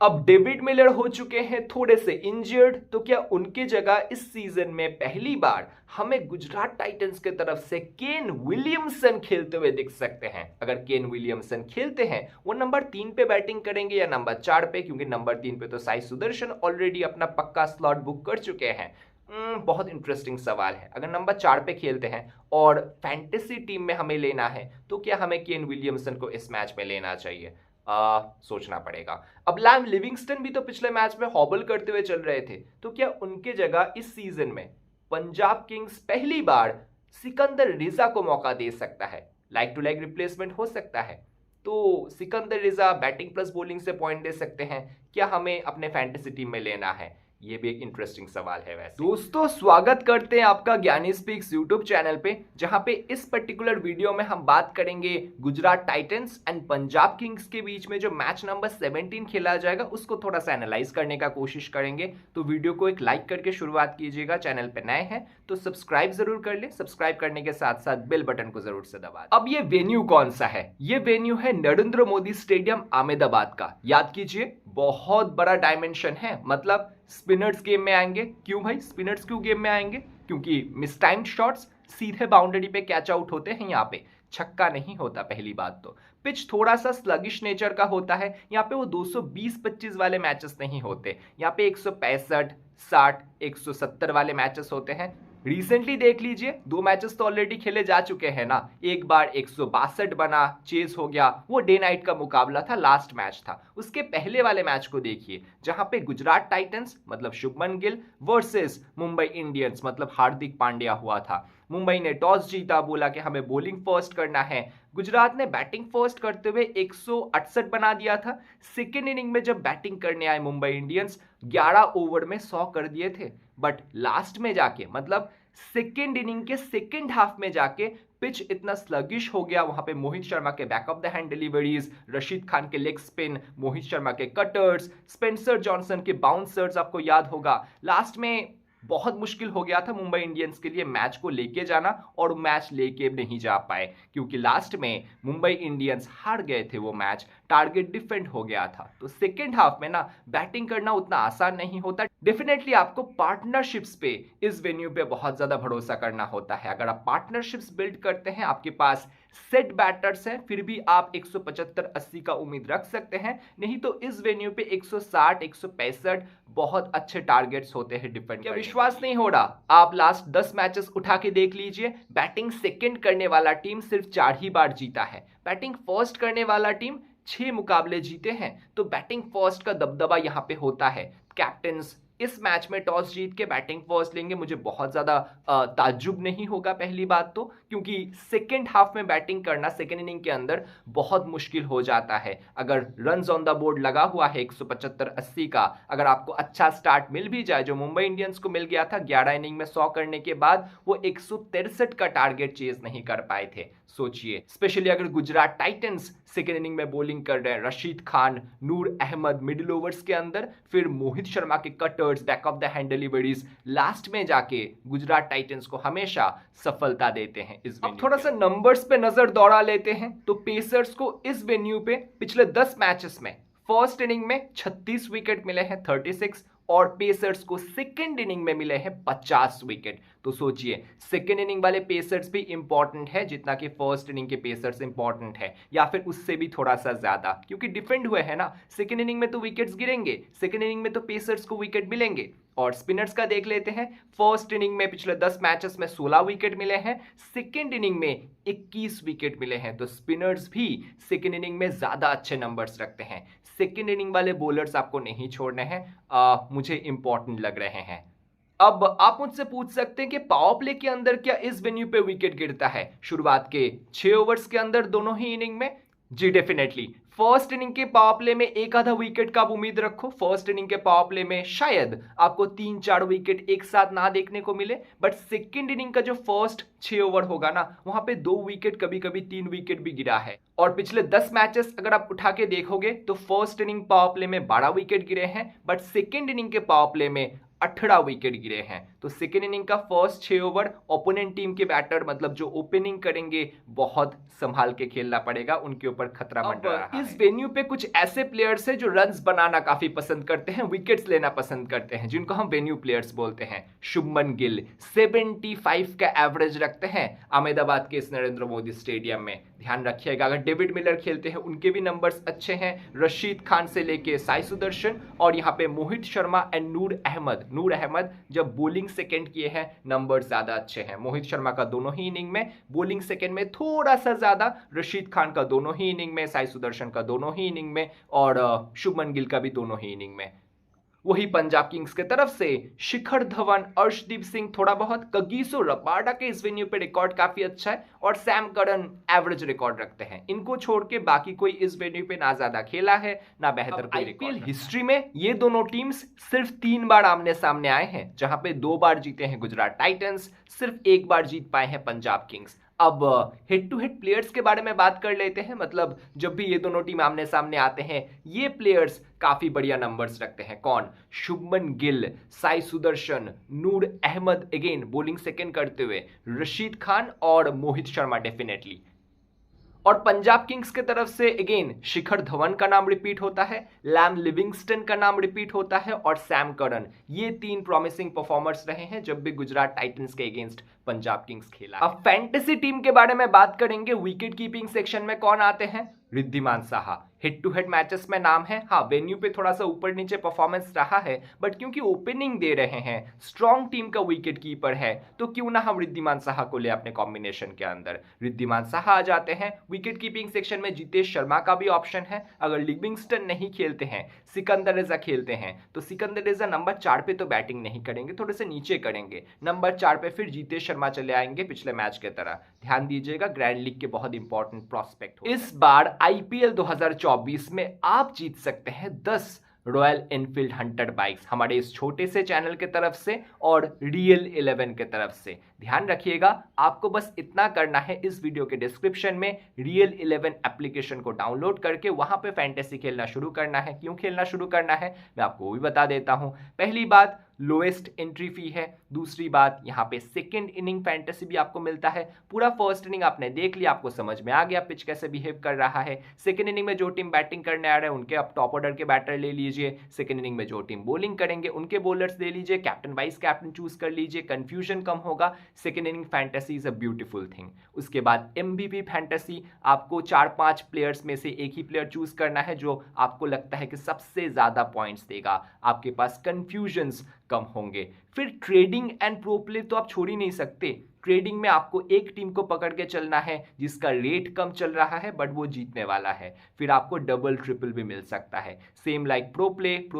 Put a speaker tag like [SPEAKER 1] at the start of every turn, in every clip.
[SPEAKER 1] अब David Miller हो चुके हैं थोड़े से इंजर्ड, तो क्या उनकी जगह इस सीजन में पहली बार हमें गुजरात टाइटंस की तरफ से केन विलियमसन खेलते हुए दिख सकते हैं? अगर केन विलियमसन खेलते हैं, वो नंबर 3 पे बैटिंग करेंगे या नंबर 4 पे? क्योंकि नंबर 3 पे तो साई सुदर्शन ऑलरेडी अपना पक्का स्लॉट बुक कर चुके हैं। बहुत इंटरेस्टिंग सवाल है। अगर नंबर 4 पे खेलते हैं और फैंटेसी टीम में हमें लेना है, तो क्या हमें केन विलियमसन को इस मैच में लेना चाहिए? सोचना पड़ेगा। अब लैम लिविंगस्टन भी तो पिछले मैच में हॉबल करते हुए चल रहे थे, तो क्या उनके जगह इस सीजन में पंजाब किंग्स पहली बार सिकंदर रेजा को मौका दे सकता है? लाइक टू लाइक रिप्लेसमेंट हो सकता है, तो सिकंदर रेजा बैटिंग प्लस बॉलिंग से पॉइंट दे सकते हैं। क्या हमें अपने फैंटेसी टीम में लेना है? ये भी एक इंटरेस्टिंग सवाल है। वैसे दोस्तों, स्वागत करते हैं आपका ज्ञानी स्पीक्स यूट्यूब चैनल पे, जहां पे इस पर्टिकुलर वीडियो में हम बात करेंगे Gujarat Titans and Punjab Kings के बीच में जो मैच नंबर 17 खेला जाएगा, उसको थोड़ा सा एनालाइज करने का कोशिश करेंगे। तो वीडियो को एक लाइक करके शुरुआत कीजिएगा। चैनल पे नए हैं तो सब्सक्राइब जरूर कर ले। सब्सक्राइब करने के साथ साथ बेल बटन को जरूर से दबा दें। अब ये वेन्यू कौन सा है? ये वेन्यू है नरेंद्र मोदी स्टेडियम अहमदाबाद का। याद कीजिए, बहुत बड़ा डायमेंशन है। मतलब स्पिनर्स गेम में आएंगे। क्यों भाई स्पिनर्स क्यों गेम में आएंगे? क्योंकि मिस टाइम्ड शॉट्स सीधे बाउंड्री पे कैच आउट होते हैं। यहाँ पे छक्का नहीं होता। पहली बात तो पिच थोड़ा सा स्लगिश नेचर का होता है। यहाँ पे वो 220-25 वाले मैचेस नहीं होते। यहाँ पे 165, 60, 170 वाले मैचेस होते हैं। रिसेंटली देख लीजिए, 2 मैचेस तो ऑलरेडी खेले जा चुके हैं ना। एक बार 162 बना, चेज हो गया, वो डे नाइट का मुकाबला था, लास्ट मैच था। उसके पहले वाले मैच को देखिए, जहां पे गुजरात टाइटंस मतलब शुभमन गिल वर्सेस मुंबई इंडियंस मतलब हार्दिक पांड्या हुआ था। मुंबई ने टॉस जीता, बोला कि हमें बॉलिंग फर्स्ट करना है। गुजरात ने बैटिंग फर्स्ट करते हुए 168 बना दिया था। सेकेंड इनिंग में जब बैटिंग करने आए मुंबई इंडियंस, 11 ओवर में 100 कर दिए थे। बट लास्ट में जाके मतलब सेकेंड इनिंग के सेकेंड हाफ में जाके पिच इतना स्लगिश हो गया। वहां पे मोहित शर्मा के back of the hand deliveries, Rashid Khan के लेग स्पिन, मोहित शर्मा के कटर्स, स्पेंसर जॉनसन के बाउंसर्स, आपको याद होगा। लास्ट में बहुत मुश्किल हो गया था मुंबई इंडियंस के लिए मैच को लेके जाना, और मैच लेके नहीं जा पाए क्योंकि लास्ट में मुंबई इंडियंस हार गए थे वो मैच। टारगेट डिफेंड हो गया था। तो सेकेंड हाफ में ना बैटिंग करना उतना आसान नहीं होता। डेफिनेटली आपको पार्टनरशिप्स पे इस वेन्यू पे बहुत ज्यादा भरोसा करना होता है। अगर आप पार्टनरशिप्स बिल्ड करते हैं, आपके पास सेट बैटर्स हैं, फिर भी आप 175-80 का उम्मीद रख सकते हैं। नहीं तो इस वेन्यू पे 160, 165 बहुत अच्छे टारगेट्स होते हैं डिफेंड। क्या विश्वास नहीं हो रहा? आप लास्ट 10 मैचेस उठा के देख लीजिए। बैटिंग सेकंड करने वाला टीम सिर्फ 4 ही बार जीता है। बैटिंग फर्स्ट करने वाला टीम 6 मुकाबले जीते हैं। तो बैटिंग फर्स्ट का दबदबा यहाँ पे होता है। कैप्टन्स इस मैच में टॉस जीत के बैटिंग फर्स्ट लेंगे, मुझे बहुत ज्यादा ताज्जुब नहीं होगा। पहली बात तो क्योंकि सेकेंड हाफ में बैटिंग करना सेकेंड इनिंग के अंदर बहुत मुश्किल हो जाता है। अगर रन्स ऑन द बोर्ड लगा हुआ है 175-80 का, अगर आपको अच्छा स्टार्ट मिल भी जाए, जो मुंबई इंडियंस को मिल गया था 11 इनिंग में 100 करने के बाद, वो 163 का टारगेट चेज नहीं कर पाए थे। सोचिए, स्पेशली अगर गुजरात टाइटंस सेकेंड इनिंग में बॉलिंग कर रहे हैं, रशीद खान, नूर अहमद मिडिल ओवर्स के अंदर, फिर मोहित शर्मा के cutters, back of the hand deliveries, last में जाके गुजरात टाइटंस को हमेशा सफलता देते हैं इस वेन्यू। अब थोड़ा सा नंबर्स पे नजर दौड़ा लेते हैं, तो पेसर्स को इस वेन्यू पे पिछले 10 मैचेस में फर्स्ट इनिंग में 36 विकेट मिले हैं, 36, और पेसर्स को सेकेंड इनिंग में मिले हैं 50 विकेट। तो सोचिए, सेकेंड इनिंग वाले पेसर्स भी इंपॉर्टेंट है जितना कि फर्स्ट इनिंग के पेसर्स इंपॉर्टेंट है, या फिर उससे भी थोड़ा सा ज्यादा, क्योंकि डिफेंड हुए हैं ना। सेकेंड इनिंग में तो विकेट्स गिरेंगे, सेकेंड इनिंग में तो पेसर्स को विकेट मिलेंगे। और स्पिनर्स का देख लेते हैं। फर्स्ट इनिंग में पिछले 10 मैचेस में 16 विकेट मिले हैं, सेकेंड इनिंग में 21 विकेट मिले हैं। तो स्पिनर्स भी सेकेंड इनिंग में ज्यादा अच्छे नंबर्स रखते हैं। सेकेंड इनिंग वाले बॉलर्स आपको नहीं छोड़ने हैं, मुझे इंपॉर्टेंट लग रहे हैं। अब आप मुझसे पूछ सकते हैं कि पावर प्ले के अंदर क्या इस वेन्यू पे विकेट गिरता है शुरुआत के 6 ओवर्स के अंदर दोनों ही इनिंग में? जी डेफिनेटली। फर्स्ट इनिंग के पावर प्ले में एक आधा विकेट का आप उम्मीद रखो। फर्स्ट इनिंग के पावर प्ले में शायद आपको 3-4 विकेट एक साथ ना देखने को मिले, बट सेकंड इनिंग का जो फर्स्ट 6 ओवर होगा ना, वहां पे 2 विकेट, कभी कभी 3 विकेट भी गिरा है। और पिछले 10 मैचेस अगर आप उठा के देखोगे तो फर्स्ट इनिंग पावर प्ले में 12 विकेट गिरे हैं, बट सेकेंड इनिंग के पावर प्ले में 18 विकेट गिरे हैं। तो सेकेंड इनिंग का फर्स्ट 6 ओवर ओपोनेंट टीम के बैटर मतलब जो ओपनिंग करेंगे बहुत संभाल के खेलना पड़ेगा, उनके ऊपर खतरा मंडरा रहा है। इस वेन्यू पे कुछ ऐसे प्लेयर्स हैं जो रन्स बनाना काफी पसंद करते हैं, विकेट्स लेना पसंद करते हैं, जिनको हम वेन्यू प्लेयर्स बोलते हैं। शुभमन गिल 75 का एवरेज रखते हैं अहमदाबाद के इस नरेंद्र मोदी स्टेडियम में। ध्यान रखिएगा, अगर डेविड मिलर खेलते हैं उनके भी नंबर्स अच्छे हैं। रशीद खान से लेके साई सुदर्शन और यहाँ पे मोहित शर्मा एंड नूर अहमद जब बॉलिंग सेकंड किए हैं नंबर ज्यादा अच्छे हैं। मोहित शर्मा का दोनों ही इनिंग में, बॉलिंग सेकंड में थोड़ा सा ज्यादा, रशीद खान का दोनों ही इनिंग में, साई सुदर्शन का दोनों ही इनिंग में और शुभमन गिल का भी दोनों ही इनिंग में। वही पंजाब किंग्स के तरफ से शिखर धवन, अर्शदीप सिंह थोड़ा बहुत, कगिसो रबाडा के इस वेन्यू पे रिकॉर्ड काफी अच्छा है और सैम करन एवरेज रिकॉर्ड रखते हैं। इनको छोड़ के बाकी कोई इस वेन्यू पे ना ज्यादा खेला है ना बेहतर कोई आईपीएल हिस्ट्री में ये दोनों टीम्स सिर्फ 3 बार आमने सामने आए हैं, जहां पे 2 बार जीते हैं गुजरात टाइटंस, सिर्फ 1 बार जीत पाए हैं पंजाब किंग्स। अब हेड टू हेड प्लेयर्स के बारे में बात कर लेते हैं। मतलब जब भी ये दोनों टीम आमने सामने आते हैं ये प्लेयर्स काफी बढ़िया नंबर्स रखते हैं। कौन? शुभमन गिल, साई सुदर्शन, नूर अहमद अगेन बॉलिंग सेकंड करते हुए, रशीद खान और मोहित शर्मा डेफिनेटली। और पंजाब किंग्स के तरफ से अगेन शिखर धवन का नाम रिपीट होता है, लैम लिविंगस्टन का नाम रिपीट होता है और सैम करन। ये 3 प्रॉमिसिंग परफॉर्मर्स रहे हैं जब भी गुजरात टाइटंस के अगेंस्ट पंजाब किंग्स खेला। अब फैंटेसी टीम के बारे में बात करेंगे। विकेट कीपिंग सेक्शन में कौन आते हैं? Wriddhiman Saha. Head to head matches में नाम है, हाँ वेन्यू पे थोड़ा सा ऊपर नीचे परफॉर्मेंस रहा है, बट क्योंकि ओपनिंग दे रहे हैं, स्ट्रॉन्ग टीम का विकेट कीपर है, तो क्यों ना हम रिद्धिमान साहा को ले अपने कॉम्बिनेशन के अंदर। रिद्धिमान साहा आ जाते हैं। विकेट कीपिंग सेक्शन में जितेश शर्मा का भी ऑप्शन है। अगर लिविंगस्टन नहीं खेलते हैं, सिकंदर रेजा खेलते हैं, तो सिकंदर रेजा नंबर 4 पे तो बैटिंग नहीं करेंगे, थोड़े से नीचे करेंगे। नंबर 4 पे फिर जितेश शर्मा चले आएंगे पिछले मैच के तरह। ध्यान दीजिएगा, ग्रैंड लीग के बहुत इंपॉर्टेंट प्रोस्पेक्ट। इस बार आईपीएल 2024 में आप जीत सकते हैं 10 रॉयल एनफील्ड हंटर बाइक्स हमारे इस छोटे से चैनल के तरफ से और रियल 11 के तरफ से। ध्यान रखिएगा, आपको बस इतना करना है, इस वीडियो के डिस्क्रिप्शन में रियल 11 एप्लीकेशन को डाउनलोड करके वहां पे फैंटेसी खेलना शुरू करना है। क्यों खेलना शुरू करना है मैं आपको वो भी बता देता हूं। पहली बात, लोएस्ट एंट्री फी है। दूसरी बात, यहाँ पे सेकंड इनिंग फैंटेसी भी आपको मिलता है। पूरा फर्स्ट इनिंग आपने देख लिया, आपको समझ में आ गया पिच कैसे बिहेव कर रहा है। सेकंड इनिंग में जो टीम बैटिंग करने आ रहे हैं उनके आप टॉप ऑर्डर के बैटर ले लीजिए। सेकंड इनिंग में जो टीम बॉलिंग करेंगे उनके बॉलर्स ले लीजिए, कैप्टन वाइस कैप्टन चूज कर लीजिए, कंफ्यूजन कम होगा। Second inning fantasy is a beautiful thing. उसके बाद एमवीपी फैंटेसी, आपको 4-5 प्लेयर्स में से एक ही प्लेयर चूज करना है जो आपको लगता है कि सबसे ज्यादा पॉइंट्स देगा, आपके पास कंफ्यूजन्स कम होंगे। फिर ट्रेडिंग एंड प्रो प्ले तो आप छोड़ ही नहीं सकते। ट्रेडिंग में आपको एक टीम को पकड़ के चलना है जिसका रेट कम चल रहा है बट वो जीतने वाला है, फिर आपको डबल ट्रिपल भी मिल सकता है। सेम लाइक प्रो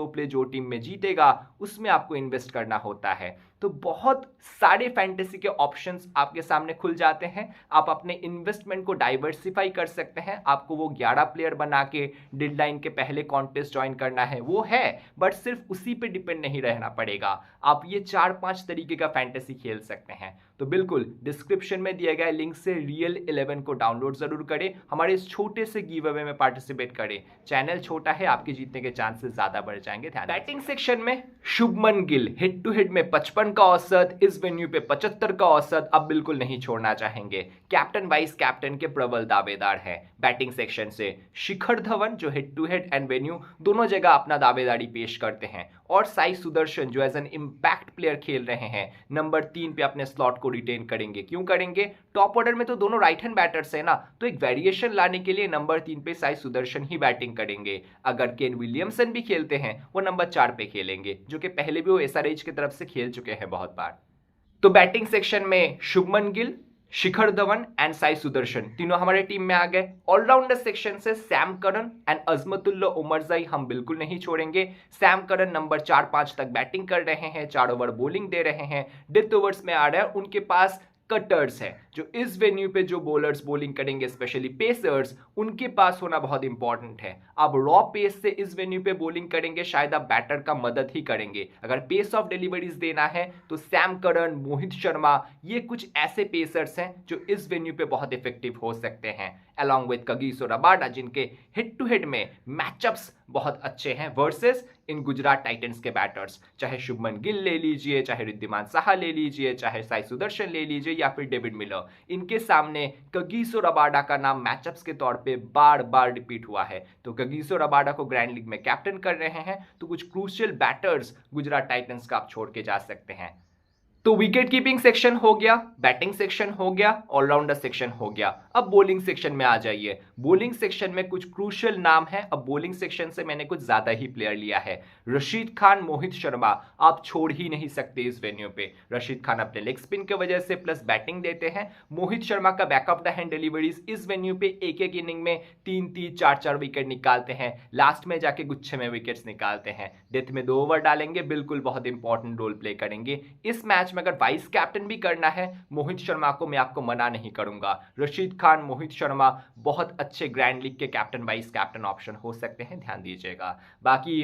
[SPEAKER 1] प्ले जो टीम में जीतेगा उसमें आपको इन्वेस्ट करना होता है। तो बहुत सारे फैंटेसी के ऑप्शंस आपके सामने खुल जाते हैं। आप अपने इन्वेस्टमेंट को डाइवर्सिफाई कर सकते हैं। आपको वो 11 प्लेयर बना के डेडलाइन के पहले कॉन्टेस्ट ज्वाइन करना है वो है, बट सिर्फ उसी पे डिपेंड नहीं रहना पड़ेगा। आप ये 4-5 तरीके का फैंटेसी खेल सकते हैं। तो बिल्कुल डिस्क्रिप्शन में दिया गया लिंक से रियल 11 को डाउनलोड जरूर करें, हमारे इस छोटे से गिव अवे में पार्टिसिपेट करें। चैनल छोटा है, आपके जीतने के चांसेस ज्यादा बढ़ जाएंगे। बैटिंग सेक्शन में Shubman Gill head to head में 55 का औसत, इस वेन्यू पे 75 का औसत अब बिल्कुल नहीं छोड़ना चाहेंगे। कैप्टन वाइस कैप्टन के प्रबल दावेदार है। बैटिंग सेक्शन से शिखर धवन जो head to head and venue दोनों जगह अपना दावेदारी पेश करते हैं, और साई सुदर्शन जो एज एन इम्पैक्ट प्लेयर खेल रहे हैं, नंबर 3 पे अपने स्लॉट को रिटेन करेंगे। क्यों करेंगे? टॉप ऑर्डर में तो दोनों राइट हैंड बैटर्स है ना, तो एक वेरिएशन लाने के लिए नंबर 3 पे साई सुदर्शन ही बैटिंग करेंगे। अगर केन विलियमसन भी खेलते हैं वो नंबर 4 पे खेलेंगे, जो कि पहले भी वो एसआरएच की तरफ से खेल चुके हैं बहुत बार। तो बैटिंग सेक्शन में शुभमन गिल, शिखर धवन एंड साई सुदर्शन तीनों हमारे टीम में आ गए। ऑलराउंडर सेक्शन से Sam Curran and Azmatullah Omarzai हम बिल्कुल नहीं छोड़ेंगे। सैम करन नंबर 4-5 तक बैटिंग कर रहे हैं, 4 ओवर बॉलिंग दे रहे हैं, डेथ ओवर्स में आ रहे हैं। उनके पास कटर्स है, जो इस वेन्यू पे जो बॉलर्स बॉलिंग करेंगे स्पेशली पेसर्स, उनके पास होना बहुत इंपॉर्टेंट है। अब रॉ पेस से इस वेन्यू पे बॉलिंग करेंगे, शायद आप बैटर का मदद ही करेंगे। अगर पेस ऑफ डिलीवरीज देना है तो सैम करन, मोहित शर्मा, ये कुछ ऐसे पेसर्स हैं जो इस वेन्यू पे बहुत इफेक्टिव हो सकते हैं। अलॉन्ग विद कगिसो रबाडा, जिनके हेड टू हेड में मैचअप्स बहुत अच्छे हैं वर्सेस इन गुजरात टाइटंस के बैटर्स। चाहे शुभमन गिल ले लीजिए, चाहे रिद्धिमान साहा ले लीजिए, चाहे साई सुदर्शन ले लीजिए या फिर डेविड मिलर, इनके सामने कगिसो रबाडा का नाम मैचअप्स के तौर पे बार बार रिपीट हुआ है। तो कगिसो रबाडा को ग्रैंड लीग में कैप्टन कर रहे हैं, तो कुछ क्रूशियल बैटर्स गुजरात टाइटंस का आप छोड़ के जा सकते हैं। तो विकेट कीपिंग सेक्शन हो गया, बैटिंग सेक्शन हो गया, ऑलराउंडर सेक्शन हो गया। अब बॉलिंग सेक्शन में आ जाइए। बॉलिंग सेक्शन में कुछ क्रूशियल नाम है। अब बॉलिंग सेक्शन से मैंने कुछ ज्यादा ही प्लेयर लिया है। रशीद खान, मोहित शर्मा आप छोड़ ही नहीं सकते इस वेन्यू पे। रशीद खान अपने लेग स्पिन की वजह से प्लस बैटिंग देते हैं। मोहित शर्मा का बैकअप द हैंड डिलीवरीज इस वेन्यू पे एक एक इनिंग में 3-3, 4-4 विकेट निकालते हैं। लास्ट में जाके गुच्छे में विकेट्स निकालते हैं। डेथ में 2 ओवर डालेंगे, बिल्कुल बहुत इंपॉर्टेंट रोल प्ले करेंगे। इस मैच में अगर वाइस कैप्टन भी करना है मोहित शर्मा को, मैं आपको मना नहीं करूंगा। रशीद खान, मोहित शर्मा बहुत अच्छे ग्रैंड लीग के कैप्टन वाइस कैप्टन ऑप्शन हो सकते हैं, ध्यान दीजिएगा। बाकी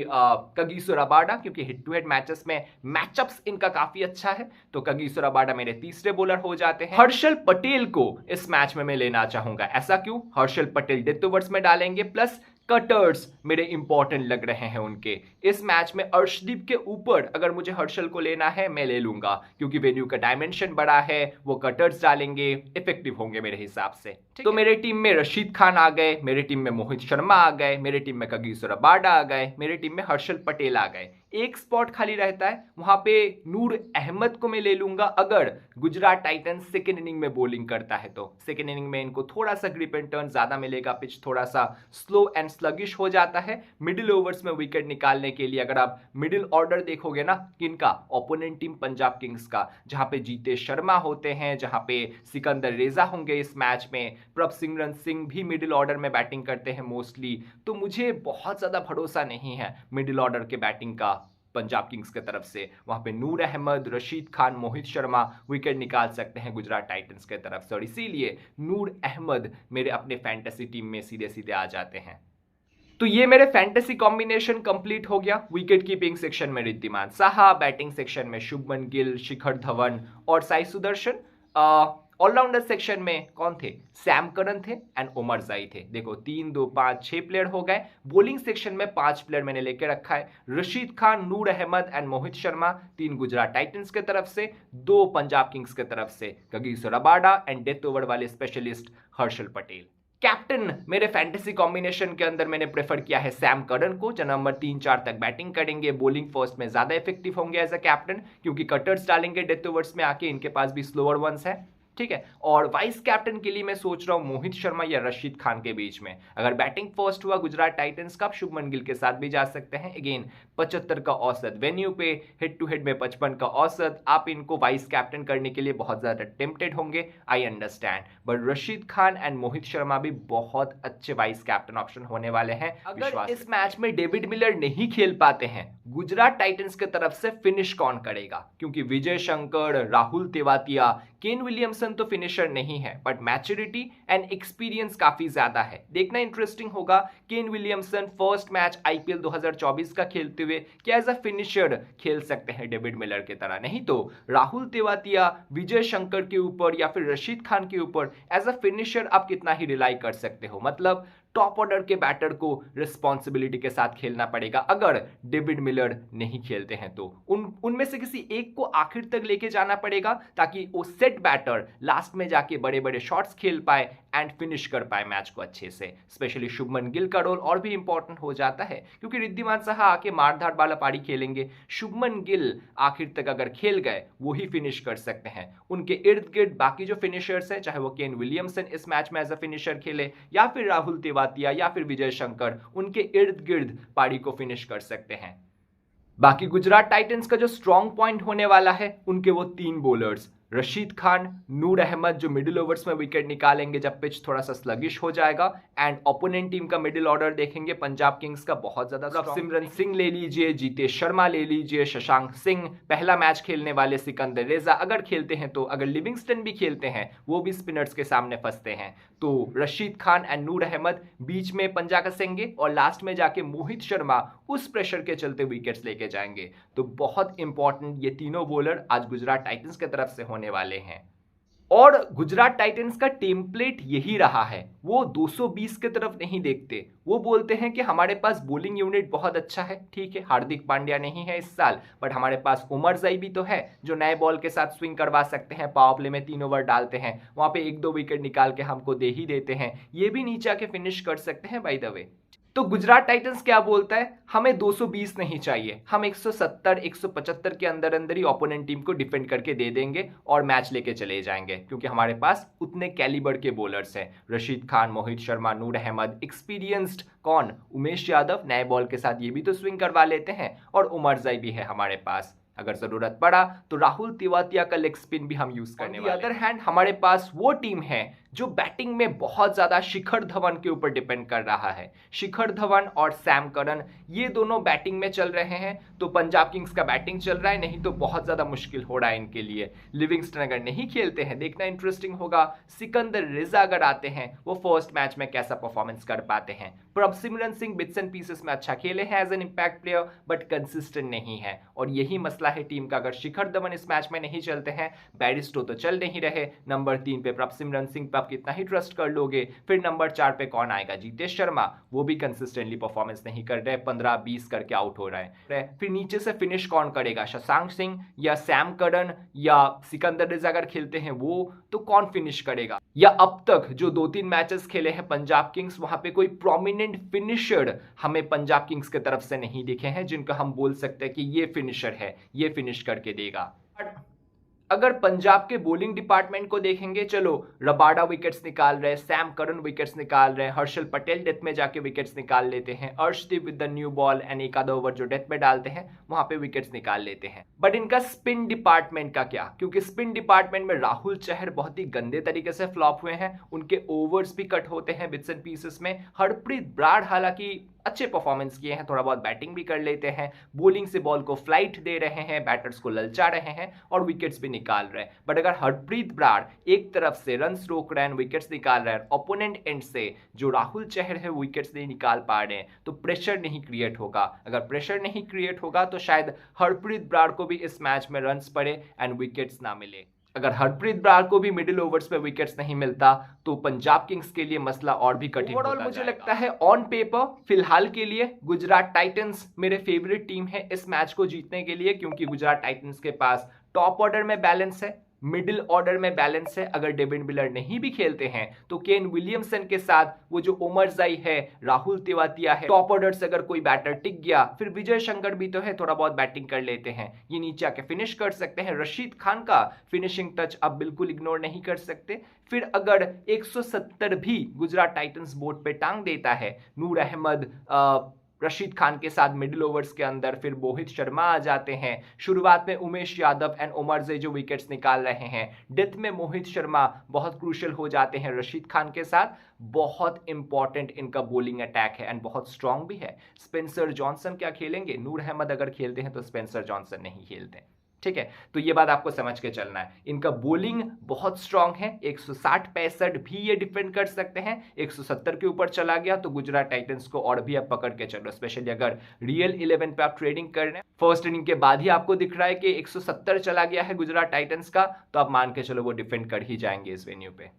[SPEAKER 1] कगिसो रबाडा, क्योंकि हिट टू हेड मैचेस में मैचअप्स इनका काफी अच्छा है, तो कगिसो रबाडा मेरे तीसरे बॉलर हो जाते हैं। हर्षल पटेल को इस मैच में मैं लेना चाहूंगा। ऐसा क्यों? हर्षल पटेल डेथ ओवर्स में डालेंगे, प्लस कटर्स मेरे इंपॉर्टेंट लग रहे हैं उनके। इस मैच में अर्शदीप के ऊपर अगर मुझे हर्षल को लेना है मैं ले लूंगा, क्योंकि वेन्यू का डायमेंशन बड़ा है, वो कटर्स डालेंगे, इफेक्टिव होंगे मेरे हिसाब से। तो मेरे टीम में रशीद खान आ गए, मेरे टीम में मोहित शर्मा आ गए, मेरे टीम में कगिसो रबाडा आ गए, मेरे टीम में हर्षल पटेल आ गए। एक स्पॉट खाली रहता है, वहां पे नूर अहमद को मैं ले लूंगा अगर गुजरात टाइटंस सेकेंड इनिंग में बॉलिंग करता है तो। सेकेंड इनिंग में इनको थोड़ा सा ग्रिप एंड टर्न ज्यादा मिलेगा, पिच थोड़ा सा स्लो एंड स्लगिश हो जाता है। मिडिल ओवर्स में विकेट निकालने के लिए अगर आप मिडिल ऑर्डर देखोगे ना, किनका? ओपोनेंट टीम पंजाब किंग्स का, जहां पे जीतेश शर्मा होते हैं, जहां पे सिकंदर रेजा होंगे इस मैच में, प्रभसिमरन सिंह भी मिडिल ऑर्डर में बैटिंग करते हैं मोस्टली। तो मुझे बहुत ज्यादा भरोसा नहीं है मिडिल ऑर्डर के बैटिंग का पंजाब किंग्स की तरफ से। वहां पे नूर अहमद, रशीद खान, मोहित शर्मा विकेट निकाल सकते हैं गुजरात टाइटंस की तरफ से, और इसीलिए नूर अहमद मेरे अपने फैंटेसी टीम में सीधे सीधे आ जाते हैं। तो ये मेरे फैंटेसी कॉम्बिनेशन कंप्लीट हो गया। विकेट कीपिंग सेक्शन में रिद्धिमान साहा, बैटिंग सेक्शन में शुभमन गिल, शिखर धवन और साई सुदर्शन। ऑलराउंडर सेक्शन में कौन थे? सैम करन थे एंड उमर जाई थे। देखो 3, 2, 5, 6 प्लेयर हो गए। बॉलिंग सेक्शन में 5 प्लेयर मैंने लेके रखा है। रशीद खान, नूर अहमद एंड मोहित शर्मा, 3 गुजरात टाइटंस के तरफ से, 2 पंजाब किंग्स के तरफ से Kagiso Rabada and death over वाले स्पेशलिस्ट हर्षल पटेल। कैप्टन मेरे फैंटेसी कॉम्बिनेशन के अंदर मैंने प्रेफर किया है सैम करन को, जो नंबर 3-4 तक बैटिंग करेंगे, बॉलिंग फर्स्ट में ज्यादा इफेक्टिव होंगे एज अ कैप्टन, क्योंकि कटर्स डालेंगे डेथ ओवर्स में आके, इनके पास भी स्लोअर वंस है, ठीक है। और वाइस कैप्टन के लिए मैं सोच रहा हूं मोहित शर्मा या रशीद खान के बीच में। अगर बैटिंग फर्स्ट हुआ गुजरात टाइटंस का, शुभमन गिल के साथ भी जा सकते हैं। अगेन 75 का औसत वेन्यू पे, हेड टू हेड में 55 का औसत, आप इनको वाइस कैप्टन करने के लिए बहुत ज्यादा टेम्पटेड होंगे, I understand, but Rashid Khan and Mohit Sharma भी बहुत अच्छे वाइस कैप्टन ऑप्शन होने वाले हैं। अगर इस मैच में डेविड मिलर नहीं खेल पाते हैं, गुजरात टाइटंस की तरफ से फिनिश कौन करेगा? क्योंकि विजय शंकर, राहुल तेवातिया, केन विलियमसन तो फिनिशर नहीं है, बट मैच्योरिटी एंड एक्सपीरियंस काफी ज्यादा है। देखना इंटरेस्टिंग होगा Kane Williamson first match IPL 2024 का खेलते हुए क्या एज अ फिनिशर खेल सकते हैं डेविड मिलर की तरह। नहीं तो राहुल तेवातिया, विजय शंकर के ऊपर या फिर रशीद खान के ऊपर एज अ फिनिशर आप कितना ही रिलाई कर सकते हो? मतलब टॉप ऑर्डर के बैटर को रिस्पॉन्सिबिलिटी के साथ खेलना पड़ेगा अगर डेविड मिलर नहीं खेलते हैं तो। उनमें से किसी एक को आखिर तक लेके जाना पड़ेगा ताकि वो सेट बैटर लास्ट में जाके बड़े बड़े शॉट्स खेल पाए एंड फिनिश कर पाए मैच को अच्छे से। स्पेशली शुभमन गिल का रोल और भी इंपॉर्टेंट हो जाता है, क्योंकि रिद्धिमान साहा आके मारधाड़ वाला पारी खेलेंगे, शुभमन गिल आखिर तक अगर खेल गए वो ही फिनिश कर सकते हैं। उनके इर्द गिर्द बाकी जो फिनिशर्स हैं, चाहे वो केन विलियमसन इस मैच में एज अ फिनिशर खेले या फिर राहुल तेवातिया या फिर विजय शंकर, उनके इर्द गिर्द पारी को फिनिश कर सकते हैं। बाकी गुजरात टाइटंस का जो स्ट्रॉन्ग पॉइंट होने वाला है, उनके वो 3 बॉलर्स रशीद खान, नूर अहमद जो मिडिल ओवर्स में विकेट निकालेंगे जब पिच थोड़ा सा स्लगिश हो जाएगा, एंड ओपोनेंट टीम का मिडिल ऑर्डर देखेंगे पंजाब किंग्स का बहुत ज्यादा। प्रभसिमरन सिंह ले लीजिए, जीतेश शर्मा ले लीजिए, शशांक सिंह, पहला मैच खेलने वाले सिकंदर रेजा अगर खेलते हैं तो, अगर लिविंगस्टन भी खेलते हैं वो भी स्पिनर्स के सामने फंसते हैं, तो रशीद खान एंड नूर अहमद बीच में पंजा कसेंगे और लास्ट में जाके मोहित शर्मा उस प्रेशर के चलते विकेट्स लेके जाएंगे। तो बहुत इंपॉर्टेंट ये तीनों बॉलर आज गुजरात टाइटंस की तरफ से होने वाले हैं। और गुजरात टाइटंस का टेम्पलेट यही रहा है, वो 220 की तरफ नहीं देखते। वो बोलते हैं कि हमारे पास बॉलिंग यूनिट बहुत अच्छा है, ठीक है हार्दिक पांड्या नहीं है इस साल, बट हमारे पास उमरजाई भी तो है जो नए बॉल के साथ स्विंग करवा सकते हैं, पावर प्ले में 3 ओवर डालते हैं, वहां पे 1-2 विकेट निकाल के हमको दे ही देते हैं, ये भी नीचे आके फिनिश कर सकते हैं बाय द वे। तो गुजरात टाइटंस क्या बोलता है, हमें 220 नहीं चाहिए, हम 170 175 के अंदर अंदर ही ओपोनेंट टीम को डिफेंड करके दे देंगे और मैच लेके चले जाएंगे, क्योंकि हमारे पास उतने कैलिबर के बॉलर्स हैं। रशीद खान, मोहित शर्मा, नूर अहमद, एक्सपीरियंस्ड कौन, उमेश यादव नए बॉल के साथ ये भी तो स्विंग करवा लेते हैं, और उमरजाई भी है हमारे पास, अगर जरूरत पड़ा तो राहुल तिवातिया का लेग स्पिन भी हम यूज करने वाले हैं। अदर हैंड हमारे पास वो टीम है जो बैटिंग में बहुत ज्यादा शिखर धवन के ऊपर डिपेंड कर रहा है। शिखर धवन और सैम करन ये दोनों बैटिंग में चल रहे हैं, तो पंजाब किंग्स का बैटिंग चल रहा है, नहीं तो बहुत ज्यादा मुश्किल हो रहा है इनके लिए। लिविंगस्टन अगर नहीं खेलते हैं, देखना इंटरेस्टिंग होगा। सिकंदर रेजा अगर आते हैं, वो फर्स्ट मैच में कैसा परफॉर्मेंस कर पाते हैं। Prabhsimran Singh bits and pieces में अच्छा खेले हैं as an impact player, but consistent नहीं है, और यही मसला है टीम का। अगर शिखर धवन इस मैच में नहीं चलते हैं, बैरिस्टो तो चल नहीं रहे, नंबर 3 पे प्रभसिमरन सिंह पे आप कितना ही ट्रस्ट कर लोगे, फिर नंबर 4 पे कौन आएगा, जीतेश शर्मा, वो भी कंसिस्टेंटली परफॉर्मेंस नहीं कर रहे, 15-20 करके आउट हो रहा है। फिर नीचे से फिनिश कौन करेगा, शशांक सिंह या सैम करन या सिकंदर रेजा अगर खेलते हैं वो, तो कौन फिनिश करेगा। या अब तक जो 2-3 मैचेस खेले हैं पंजाब किंग्स, वहां पे कोई प्रोमिनेंट फिनिशर हमें पंजाब किंग्स की तरफ से नहीं दिखे हैं जिनका हम बोल सकते हैं कि ये फिनिशर है, ये फिनिश करके देगा। अगर पंजाब के बॉलिंग डिपार्टमेंट को देखेंगे, चलो रबाडा विकेट्स निकाल रहे हैं, सैम करन विकेट्स निकाल रहे हैं, हर्षल पटेल डेथ में जाके विकेट्स निकाल लेते हैं, Arshdeep with the new ball and एक आधा ओवर जो डेथ में डालते हैं वहां पे विकेट्स निकाल लेते हैं। बट इनका स्पिन डिपार्टमेंट का क्या, क्योंकि स्पिन डिपार्टमेंट में राहुल चहर बहुत ही गंदे तरीके से फ्लॉप हुए हैं, उनके ओवर्स भी कट होते हैं बिट्स एंड पीसेस में। हरप्रीत ब्राड हालांकि अच्छे परफॉर्मेंस किए हैं, थोड़ा बहुत बैटिंग भी कर लेते हैं, बॉलिंग से बॉल को फ्लाइट दे रहे हैं, बैटर्स को ललचा रहे हैं और विकेट्स भी निकाल रहे हैं। बट अगर हरप्रीत ब्राड एक तरफ से रन रोक रहे हैं, विकेट्स निकाल रहे हैं, ओपोनेंट एंड से जो राहुल चहर है विकेट्स नहीं निकाल पा रहे हैं, तो प्रेशर नहीं क्रिएट होगा। अगर प्रेशर नहीं क्रिएट होगा तो शायद हरप्रीत ब्राड को भी इस मैच में रन्स पड़े एंड विकेट्स ना मिले। अगर हरप्रीत ब्रार को भी मिडिल ओवर्स पे विकेट्स नहीं मिलता तो पंजाब किंग्स के लिए मसला और भी कठिन होगा। मुझे लगता है ऑन पेपर फिलहाल के लिए गुजरात टाइटंस मेरे फेवरेट टीम है इस मैच को जीतने के लिए, क्योंकि गुजरात टाइटंस के पास टॉप ऑर्डर में बैलेंस है, मिडिल ऑर्डर में बैलेंस है। अगर डेविड मिलर नहीं भी खेलते हैं तो केन विलियमसन के साथ वो जो उमरजाई है, राहुल तिवातिया है, टॉप ऑर्डर से अगर कोई बैटर टिक गया, फिर विजय शंकर भी तो है, थोड़ा बहुत बैटिंग कर लेते हैं, ये नीचे आके फिनिश कर सकते हैं। रशीद खान का फिनिशिंग टच आप बिल्कुल इग्नोर नहीं कर सकते। फिर अगर 170 भी गुजरात टाइटंस बोर्ड पे टांग देता है, नूर अहमद रशीद खान के साथ मिडिल ओवर्स के अंदर, फिर मोहित शर्मा आ जाते हैं, शुरुआत में उमेश यादव एंड उमरजे जो विकेट्स निकाल रहे हैं, डेथ में मोहित शर्मा बहुत क्रूशियल हो जाते हैं रशीद खान के साथ। बहुत इंपॉर्टेंट इनका बॉलिंग अटैक है एंड बहुत स्ट्रांग भी है। स्पेंसर जॉनसन क्या खेलेंगे, नूर अहमद अगर खेलते हैं तो स्पेंसर जॉनसन नहीं खेलते, ठीक है। तो ये बात आपको समझ के चलना है। इनका बॉलिंग बहुत स्ट्रांग है, 160-65 भी ये डिफेंड कर सकते हैं, 170 के ऊपर चला गया तो गुजरात टाइटंस को और भी आप पकड़ के चलो, स्पेशली अगर रियल 11 पे आप ट्रेडिंग कर रहे हैं। फर्स्ट इनिंग के बाद ही आपको दिख रहा है कि 170 चला गया है गुजरात टाइटंस का, तो आप मान के चलो वो डिफेंड कर ही जाएंगे इस वेन्यू पे।